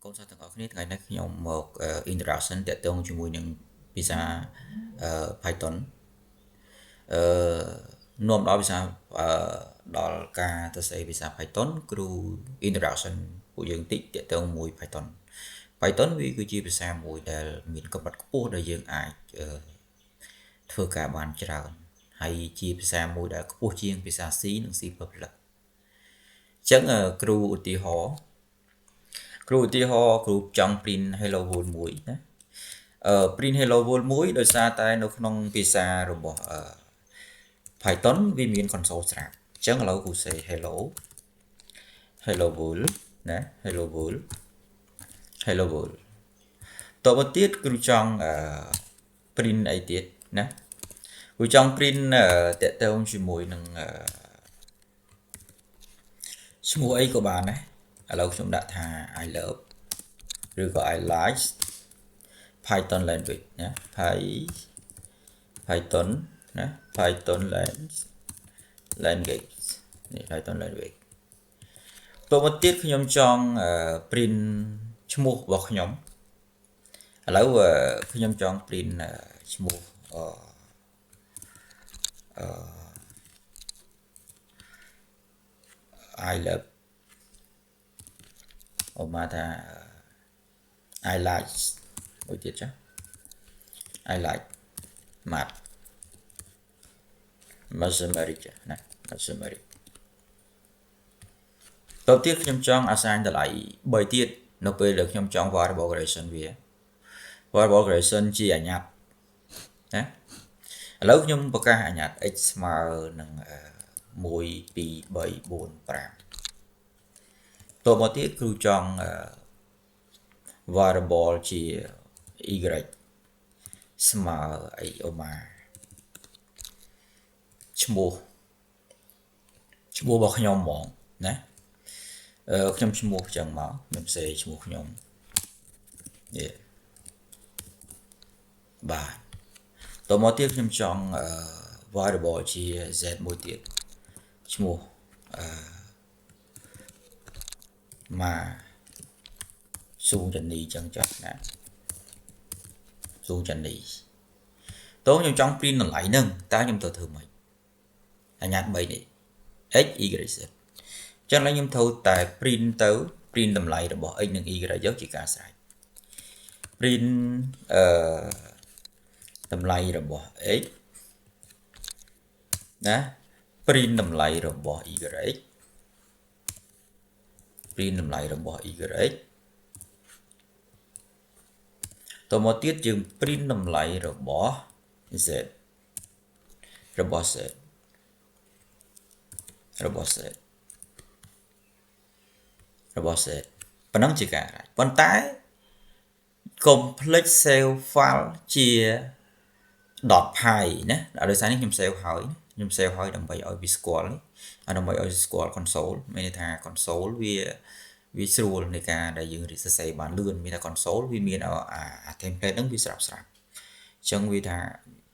កូនសិស្សទាំងអស់គ្នាថ្ងៃនេះខ្ញុំមក introduction តាក់ទងជាមួយនឹងភាសាPython អឺនាំដល់ភាសាដល់ការទៅស្អីភាសា Python គ្រូ introduction ពួកយើងតិចតាក់ទងមួយ Python វាគឺជាភាសាមួយដែលមានកម្រិតខ្ពស់ដែលយើងអាចធ្វើការបានច្រើនហើយជាភាសាមួយដែលខ្ពស់ជាងភាសា C និង C++អញ្ចឹងគ្រូឧទាហរណ៍គ្រូចង់ print hello world មួយណាprint hello world មួយដោយសារតែនៅក្នុងភាសារបស់Python វាមាន console ស្រាប់អញ្ចឹងឥឡូវគ្រូ say hello world ណា hello world តទៅទៀតគ្រូចង់print អីទៀតណាគ្រូចង់ print តាក់ទងជាមួយនឹងឈ្មោះអីក៏បានដែរឥឡូវខ្ញុំដាក់ថា I love ឬក៏ I like Python language ណា Python ណា Python language នេះ Python language តទៅទៀតខ្ញុំចង់ print ឈ្មោះរបស់ខ្ញុំឥឡូវខ្ញុំចង់ print ឈ្មោះI love អូមកថា I like មួយទៀតចា I like mathematics ណា mathematics តទៅទៀតខ្ញុំចង់ assign តម្លៃ3ទៀតនៅពេលដែលខ្ញុំចង់ variable creation វា variable creation ជាអញ្ញត្តិណាឥឡូវខ្ញុំប្រកាសអញ្ញត្តិ x ស្មើនឹង1 2 3 4 5តមកទៀតគ្រូចង់ variable ជា y ស្មើអីអូម៉ាឈ្មោះរបស់ខ្ញុំហ្មងណាខ្ញុំឈ្មោះចឹងមកខ្ញុំសេឈ្មោះខ្ញុំបាទតមកទៀតខ្ញុំចង់ variable ជា z មួយទៀតឈ្មោះម៉ាស៊ូចានីចឹងចុះណាស៊ូចានីតោះខ្ញុំចង់ print តម្លៃហ្នឹងតើខ្ញុំទៅធ្វើម៉េចអញ្ញត្តិ3នេះ x y z ចឹងឡើយខ្ញុំត្រូវតែ print តម្លៃរបស់ x និង y យកជាការស្រេច print តម្លៃរបស់ x ណា print តម្លៃរបស់ y print តម្លៃរបស់ y តមកទៀតយើង print តម្លៃរបស់ z ប៉ុណ្ណឹងជាការអាចប៉ុន្តែ complex save file ជា .py ណាដោយសារនេះខ្ញុំ save ហើយដើម្បីឲ្យវាស្គាល់ដើម្បីឲ្យស្គាល់ console មានន័យថា console វាស្រួលនៃការដែលយើងសរសេរបានលឿនមានថា console វាមានអា template ហ្នឹងវាស្រាប់អញ្ចឹងវាថា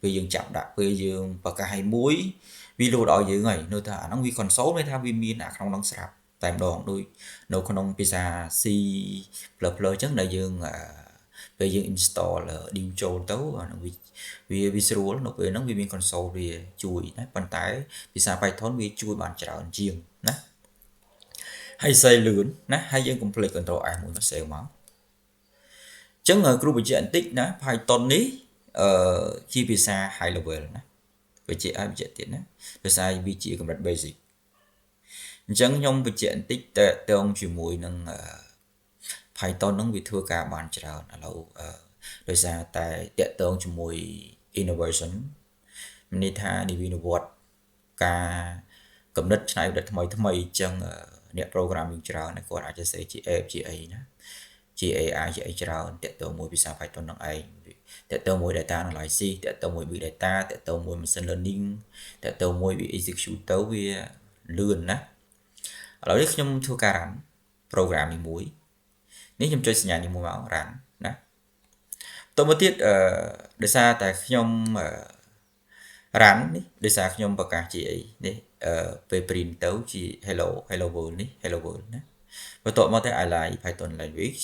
ពេលយើងចាប់ដាក់ពេលយើងប្រកាសឲ្យមួយវាលោតឲ្យយើងហើយនៅថាអាហ្នឹងវា console មានថាវាមានអាក្នុងហ្នឹងស្រាប់តែម្ដងដូចនៅក្នុងភាសា C++ អញ្ចឹងដែលយើងពេលយើង install div ចូលទៅអាហ្នឹងវាស្រួលនៅពេលហ្នឹងវាមាន console វាជួយណាប៉ុន្តែភាសា Python វាជួយបានច្រើនជាងណាហើយសេលឿនណាហើយយើង complete control S មួយមក save មកអញ្ចឹងគ្រូបញ្ជាក់បន្តិចណា Python នេះជាភាសា high level ណាបញ្ជាក់ទៀតណាភាសាវាជាកម្រិត basic អញ្ចឹងខ្ញុំបញ្ជាក់បន្តិចតើតងជាមួយនឹងPython ហ្នឹងវាធ្វើការបានច្រើនឥឡូវដោយសារតែតកតងជាមួយ innovation មានន័យថានិវិវត្តការកំណត់ច្នៃប្រឌិតថ្មីអញ្ចឹងអ្នក programming ច្រើនគាត់អាចសរសេរជា app ជាអីណាជា AI ជាអីច្រើនតកតងមួយភាសា Python ហ្នឹងឯងតកតងមួយ data analysis តកតងមួយ big data តកតងមួយ machine learning តកតងមួយវា execute ទៅវាលឿនណាឥឡូវនេះខ្ញុំធ្វើការ run program នេះមួយនេះខ្ញុំចុចសញ្ញានេះមួយមក run ណាតទៅទៀតដោយសារតែខ្ញុំ run នេះដោយសារខ្ញុំប្រកាសជាអីនេះពេល print ទៅជា hello world នេះ hello world ណាបន្ទាប់មកទៅ I like Python language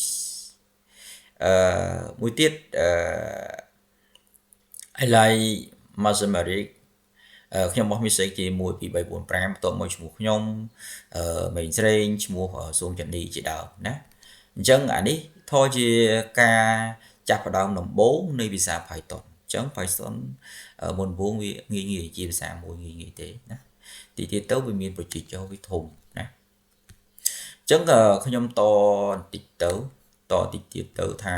មួយទៀតhighlight Masmeric ខ្ញុំបោះ mistake ជា1 2 3 4 5បន្ទាប់មកឈ្មោះខ្ញុំមេងស្រីឈ្មោះសួងចន្ទនីជាដើមណាអញ្ចឹងអានេះធរជាការចាប់ផ្ដើមដំបូងនៃភាសា Python អញ្ចឹង Python មុនវងវាងាយជាភាសាមួយងាយទេណាទីទៀតទៅវាមានប្រជាចរវាធំណាអញ្ចឹងខ្ញុំតបន្តិចទៅទៀតទៅថា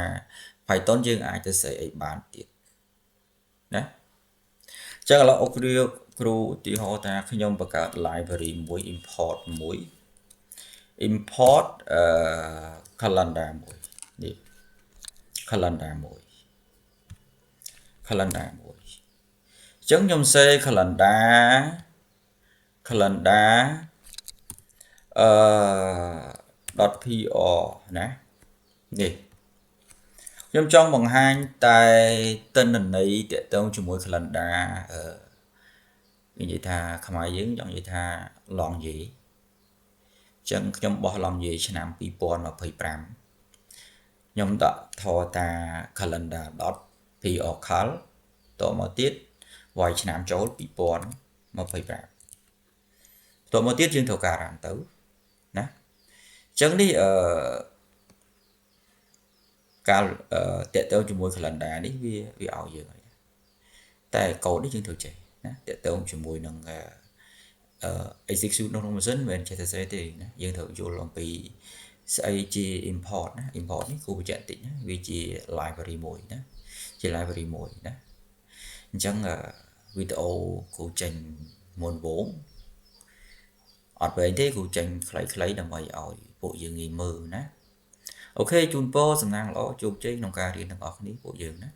Python យើងអាចទៅស្អីអីបានទៀតណាចឹងឥឡូវអុកគ្រូឧទាហរណ៍ថាខ្ញុំបង្កើត library មួយ import calendar មួយនេះ calendar មួយអញ្ចឹងខ្ញុំ say calendar .pr ណានេះខ្ញុំចង់បង្ហាញតែទិន្នន័យទាក់ទងជាមួយ calendar និយាយថាខ្មែរយើងចង់និយាយថា long year អញ្ចឹងខ្ញុំបោះ long year ឆ្នាំ2025ខ្ញុំដាក់ថតតា calendar.pr តមកទៀតវាយឆ្នាំចូល2025តមកទៀតយើងត្រូវការអានទៅណាអញ្ចឹងនេះការតាក់ទងជាមួយ calendar នេះវាឲ្យយើងហើយតែកូដនេះយើងត្រូវចេះណាតាក់ទងជាមួយនឹងexecute ក្នុងម៉ាស៊ីនមិនមែនចេះតែស្អីទេណាយើងត្រូវយល់អំពីស្អីជា import ណា import នេះគួរបញ្ជាក់តិចណាវាជា library មួយណាជា library មួយណាអញ្ចឹងវីដេអូគូចេញមុនវងអត់វែងទេគូចេញខ្លីៗដើម្បីឲ្យពួកយើងងាយមើលណាអូខេជូនពរសំណាងល្អជោគជ័យក្នុងការរៀនទាំងអស់គ្នាពួកយើងណា